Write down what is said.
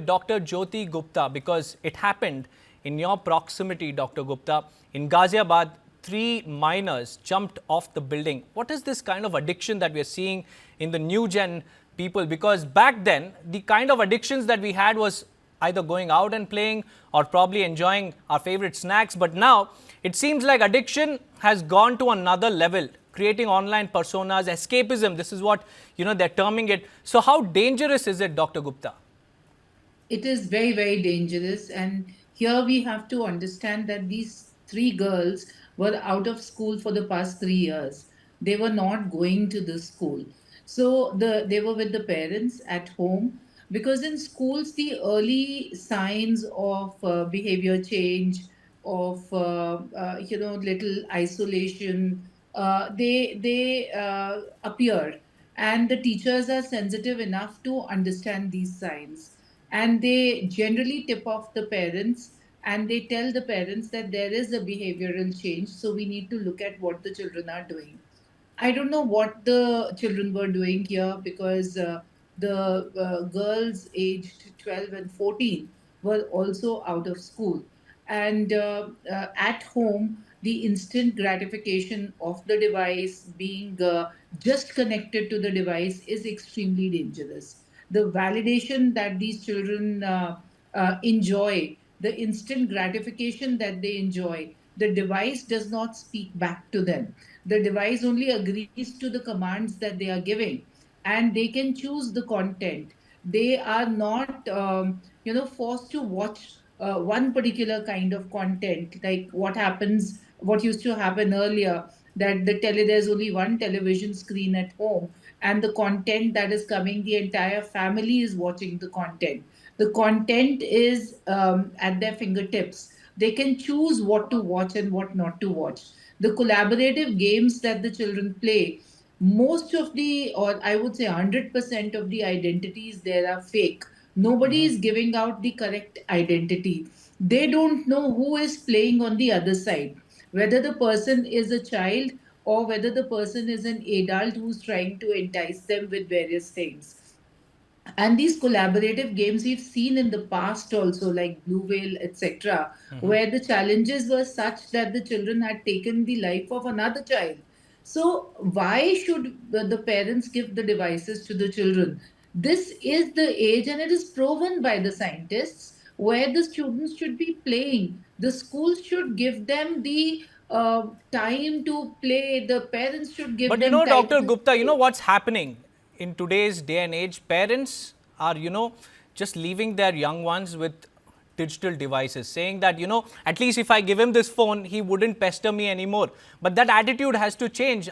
Dr. Jyoti Gupta because it happened in your proximity, Dr. Gupta. In Ghaziabad, 3 minors jumped off the building. What is this kind of addiction that we are seeing in the new gen people? Because back then, the kind of addictions that we had was either going out and playing or probably enjoying our favorite snacks. But now it seems like addiction has gone to another level, creating online personas, escapism. This is what, they're terming it. So how dangerous is it, Dr. Gupta? It is very, very dangerous. And here we have to understand that these three girls were out of school for the past 3 years. They were not going to the school. So they were with the parents at home, because in schools the early signs of behavior change, of little isolation, they appear, and the teachers are sensitive enough to understand these signs, and they generally tip off the parents, and they tell the parents that there is a behavioral change, so we need to look at what the children are doing. I don't know what the children were doing here, because the girls aged 12 and 14 were also out of school. And at home, the instant gratification of the device, being just connected to the device, is extremely dangerous. The validation that these children enjoy, the instant gratification that they enjoy, the device does not speak back to them. The device only agrees to the commands that they are giving, and they can choose the content. They are not forced to watch one particular kind of content, like what used to happen earlier, that there's only one television screen at home, and the content that is coming, the entire family is watching the content. The content is at their fingertips. They can choose what to watch and what not to watch. The collaborative games that the children play, most of the, or I would say 100% of the identities there are fake. Nobody is giving out the correct identity. They don't know who is playing on the other side, whether the person is a child or whether the person is an adult who's trying to entice them with various things. And these collaborative games we've seen in the past also, like Blue Whale, etc., where the challenges were such that the children had taken the life of another child. So why should the parents give the devices to the children? This is the age, and it is proven by the scientists, where the students should be playing. The schools should give them the time to play. The parents should give But them time Dr. to Gupta, play. what's happening in today's day and age? Parents are, just leaving their young ones with digital devices, saying that, at least if I give him this phone, he wouldn't pester me anymore. But that attitude has to change.